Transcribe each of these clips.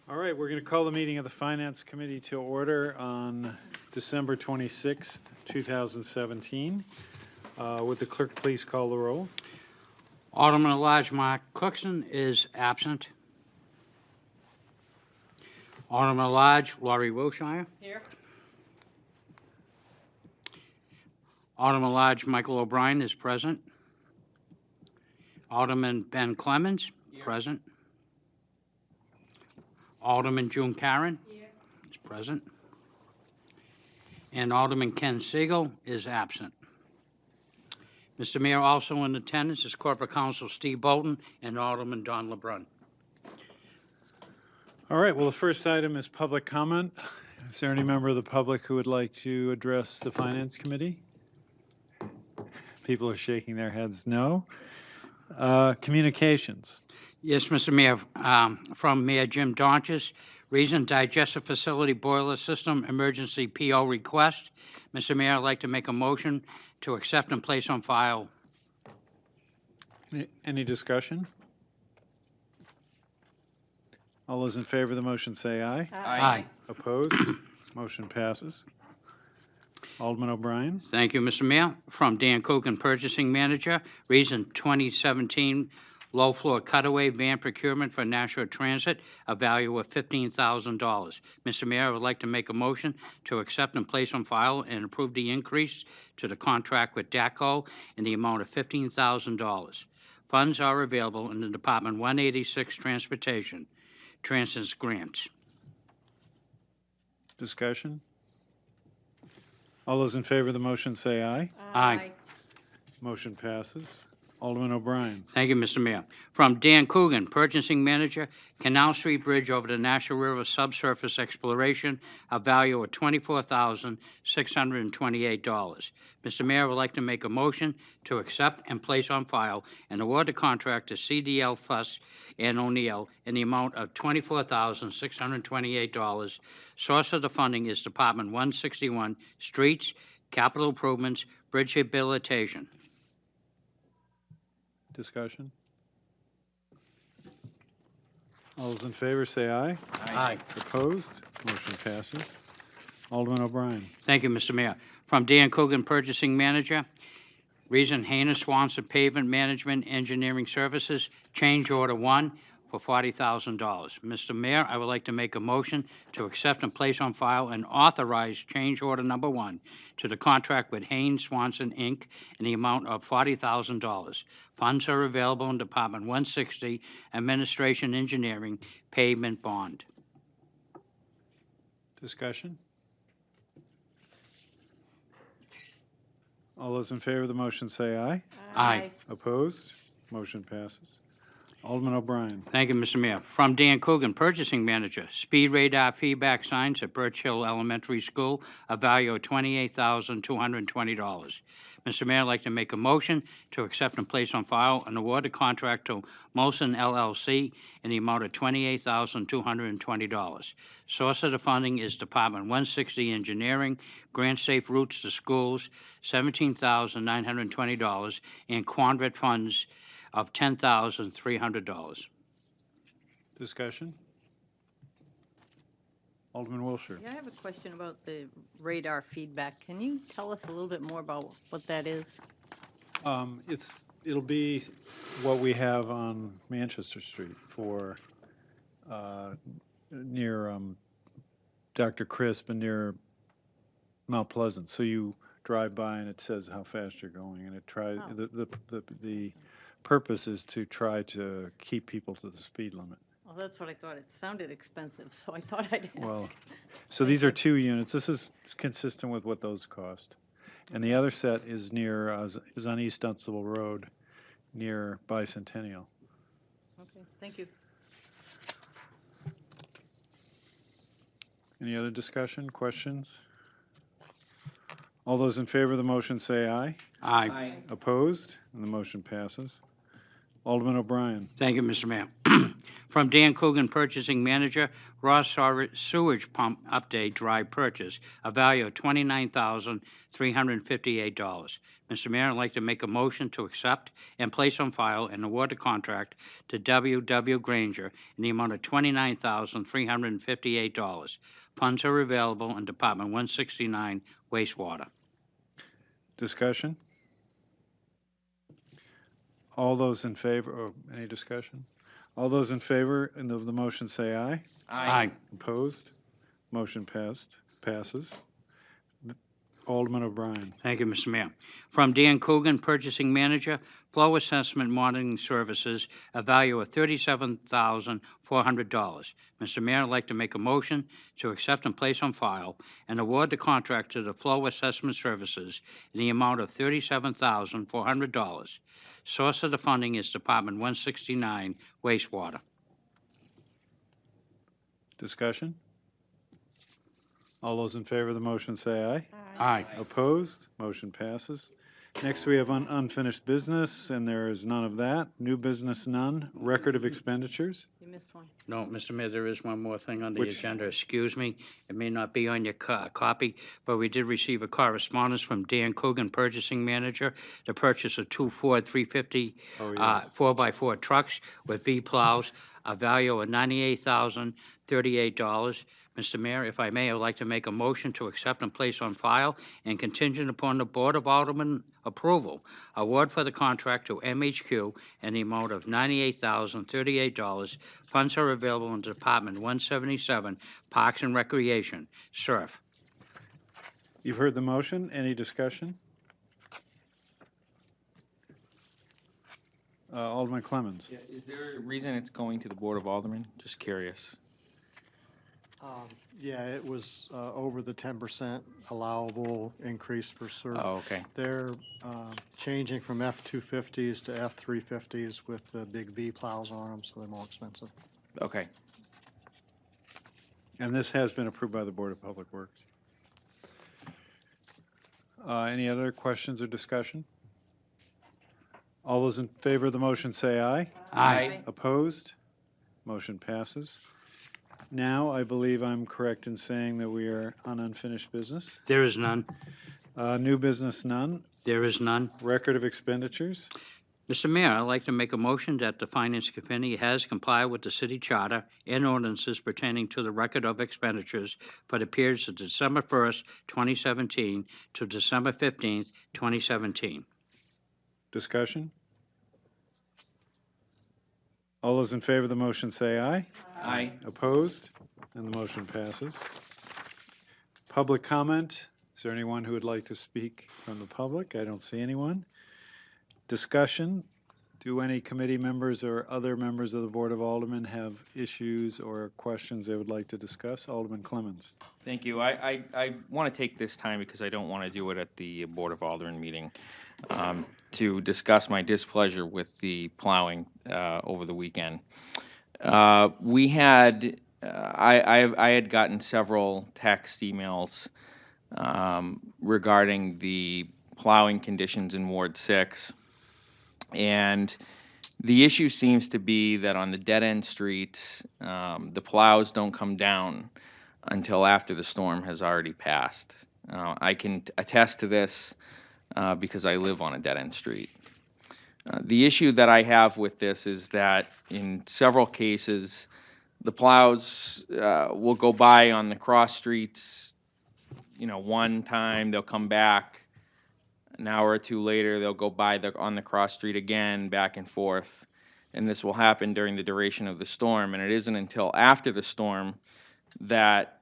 All right, we're going to call the meeting of the Finance Committee to order on December 26th, 2017. Would the clerk please call the roll? Alderman at-large Mark Cookson is absent. Alderman at-large Laurie Wilshire. Here. Alderman at-large Michael O'Brien is present. Alderman Ben Clemens, present. Alderman June Karen is present. And Alderman Ken Siegel is absent. Mr. Mayor, also in attendance is Corporate Counsel Steve Bolton and Alderman Don LeBrun. All right, well, the first item is public comment. Is there any member of the public who would like to address the Finance Committee? People are shaking their heads no. Communications. Yes, Mr. Mayor, from Mayor Jim Donches, Reason Digestive Facility Boiler System Emergency PO Request. Mr. Mayor, I'd like to make a motion to accept and place on file. Any discussion? All those in favor of the motion say aye. Aye. Opposed? Motion passes. Alderman O'Brien. Thank you, Mr. Mayor. From Dan Coogan, Purchasing Manager, Reason 2017 low-floor cutaway van procurement for Nashua Transit, a value of $15,000. Mr. Mayor, I would like to make a motion to accept and place on file and approve the increase to the contract with DACO in the amount of $15,000. Funds are available in the Department 186 Transportation Transit Grants. Discussion? All those in favor of the motion say aye. Aye. Motion passes. Alderman O'Brien. Thank you, Mr. Mayor. From Dan Coogan, Purchasing Manager, Canal Street Bridge over the Nashua River Subsurface Exploration, a value of $24,628. Mr. Mayor, I would like to make a motion to accept and place on file and award the contract to CDL Fuss and O'Neill in the amount of $24,628. Source of the funding is Department 161, Streets, Capital Improvements, Bridge Rehabilitation. Discussion? All those in favor say aye. Aye. Opposed? Motion passes. Alderman O'Brien. Thank you, Mr. Mayor. From Dan Coogan, Purchasing Manager, Reason Hannah Swanson Pavement Management Engineering Services, Change Order 1 for $40,000. Mr. Mayor, I would like to make a motion to accept and place on file and authorize Change Order Number 1 to the contract with Haynes Swanson, Inc. in the amount of $40,000. Funds are available in Department 160, Administration Engineering, Pavement Bond. Discussion? All those in favor of the motion say aye. Aye. Opposed? Motion passes. Alderman O'Brien. Thank you, Mr. Mayor. From Dan Coogan, Purchasing Manager, Speed Radar Feedback Signs at Birch Hill Elementary School, a value of $28,220. Mr. Mayor, I'd like to make a motion to accept and place on file and award a contract to Molson LLC in the amount of $28,220. Source of the funding is Department 160 Engineering, Grant Safe Routes to Schools, $17,920, and Quandret funds of $10,300. Discussion? Alderman Wilshire. Yeah, I have a question about the radar feedback. Can you tell us a little bit more about what that is? It'll be what we have on Manchester Street for near Dr. Crisp and near Mount Pleasant. So you drive by and it says how fast you're going, and it tries the purpose is to try to keep people to the speed limit. Well, that's what I thought. It sounded expensive, so I thought I'd ask. Well, so these are 2 units. This is consistent with what those cost. And the other set is near, is on East Dunstable Road, near Bicentennial. Okay, thank you. Any other discussion, questions? All those in favor of the motion say aye. Aye. Opposed? And the motion passes. Alderman O'Brien. Thank you, Mr. Mayor. From Dan Coogan, Purchasing Manager, raw sewage pump update drive purchase, a value of $29,358. Mr. Mayor, I'd like to make a motion to accept and place on file and award the contract to W.W. Granger in the amount of $29,358. Funds are available in Department 169 wastewater. Discussion? All those in favor, or any discussion? All those in favor of the motion say aye. Aye. Opposed? Motion passes. Alderman O'Brien. Thank you, Mr. Mayor. From Dan Coogan, Purchasing Manager, Flow Assessment Monitoring Services, a value of $37,400. Mr. Mayor, I'd like to make a motion to accept and place on file and award the contract to the Flow Assessment Services in the amount of $37,400. Source of the funding is Department 169 wastewater. Discussion? All those in favor of the motion say aye. Aye. Opposed? Motion passes. Next, we have unfinished business, and there is none of that. New business, none. Record of expenditures. You missed one. No, Mr. Mayor, there is one more thing on the Which- agenda. Excuse me. It may not be on your copy, but we did receive a correspondence from Dan Coogan, Purchasing Manager, to purchase of two Ford 350 Oh, yes. 4x4 trucks with V-plows, a value of $98,038. Mr. Mayor, if I may, I'd like to make a motion to accept and place on file and contingent upon the Board of Aldermen approval, award for the contract to MHQ in the amount of $98,038. Funds are available in Department 177, Parks and Recreation, SURF. You've heard the motion. Any discussion? Alderman Clemmons. Is there a reason it's going to the Board of Aldermen? Just curious. Yeah, it was over the 10% allowable increase for CERT. Oh, okay. They're changing from F-250s to F-350s with the big V plows on them, so they're more expensive. Okay. And this has been approved by the Board of Public Works. Any other questions or discussion? All those in favor of the motion say aye. Aye. Opposed? Motion passes. Now, I believe I'm correct in saying that we are on unfinished business. There is none. New business, none. There is none. Record of expenditures. Mr. Mayor, I'd like to make a motion that the Finance Committee has complied with the city charter and ordinances pertaining to the record of expenditures for the periods of December 1st, 2017 to December 15th, 2017. Discussion. All those in favor of the motion say aye. Aye. Opposed? And the motion passes. Public comment. Is there anyone who would like to speak from the public? I don't see anyone. Discussion. Do any committee members or other members of the Board of Aldermen have issues or questions they would like to discuss? Alderman Clemmons. Thank you. I want to take this time, because I don't want to do it at the Board of Aldermen meeting, to discuss my displeasure with the plowing over the weekend. We had, I had gotten several text emails regarding the plowing conditions in Ward 6. And the issue seems to be that on the dead-end streets, the plows don't come down until after the storm has already passed. I can attest to this because I live on a dead-end street. The issue that I have with this is that in several cases, the plows will go by on the cross streets, one time, they'll come back. An hour or two later, they'll go by on the cross street again, back and forth. And this will happen during the duration of the storm. And it isn't until after the storm that,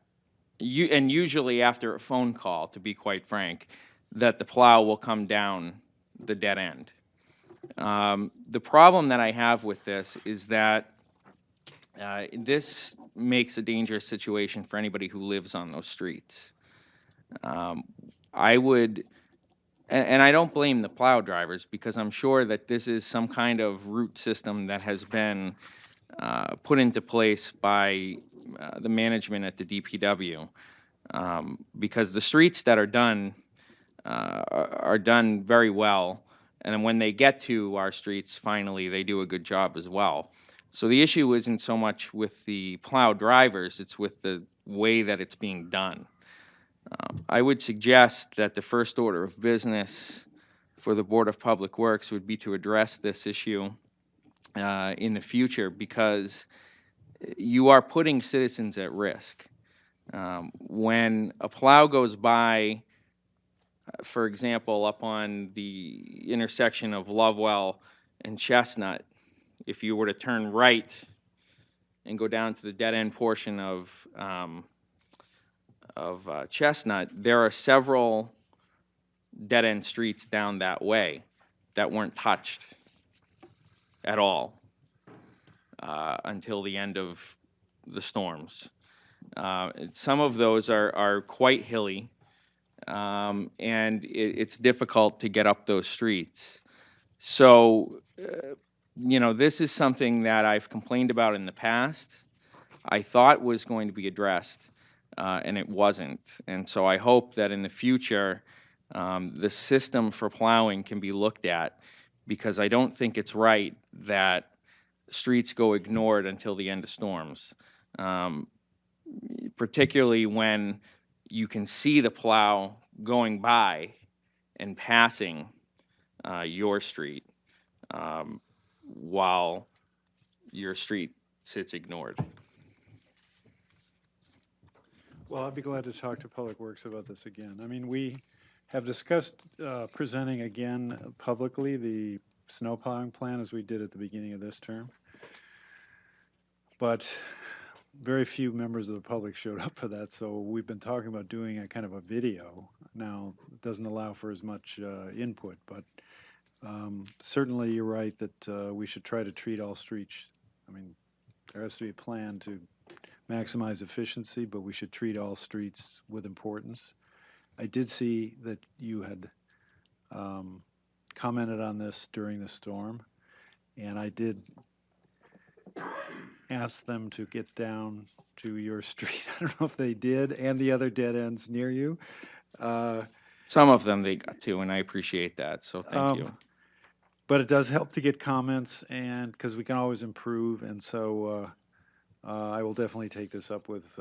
and usually after a phone call, to be quite frank, that the plow will come down the dead end. The problem that I have with this is that this makes a dangerous situation for anybody who lives on those streets. I would, and I don't blame the plow drivers, because I'm sure that this is some kind of route system that has been put into place by the management at the DPW, because the streets that are done very well, and when they get to our streets, finally, they do a good job as well. So the issue isn't so much with the plow drivers, it's with the way that it's being done. I would suggest that the first order of business for the Board of Public Works would be to address this issue in the future, because you are putting citizens at risk. When a plow goes by, for example, up on the intersection of Lovewell and Chestnut, if you were to turn right and go down to the dead-end portion of Chestnut, there are several dead-end streets down that way that weren't touched at all until the end of the storms. Some of those are quite hilly, and it's difficult to get up those streets. So, you know, this is something that I've complained about in the past. I thought was going to be addressed, and it wasn't. And so I hope that in the future, the system for plowing can be looked at, because I don't think it's right that streets go ignored until the end of storms, particularly when you can see the plow going by and passing your street while your street sits ignored. Well, I'd be glad to talk to Public Works about this again. I mean, we have discussed presenting again publicly the snow plowing plan as we did at the beginning of this term. But very few members of the public showed up for that, so we've been talking about doing a kind of a video. Now, it doesn't allow for as much input, but certainly you're right that we should try to treat all streets. I mean, there has to be a plan to maximize efficiency, but we should treat all streets with importance. I did see that you had commented on this during the storm, and I did ask them to get down to your street. I don't know if they did, and the other dead ends near you. Some of them they got to, and I appreciate that, so thank you. But it does help to get comments, and because we can always improve, and so I will definitely take this up with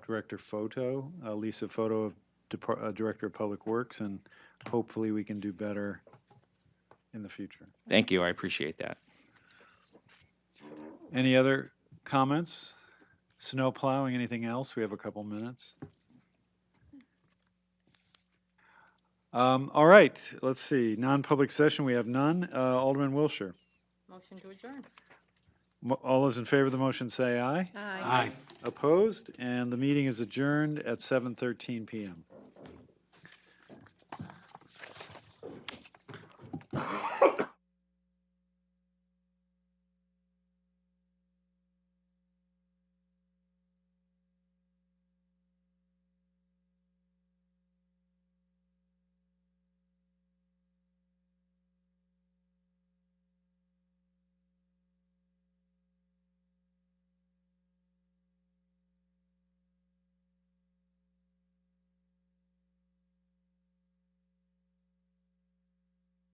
Director Photo, Lisa Photo of Director of Public Works, and hopefully we can do better in the future. Thank you, I appreciate that. Any other comments? Snow plowing, anything else? We have a couple minutes. All right, let's see. Non-public session, we have none. Alderman Wilshire. Motion to adjourn. All those in favor of the motion say aye. Aye. Opposed? And the meeting is adjourned at 7:13 PM.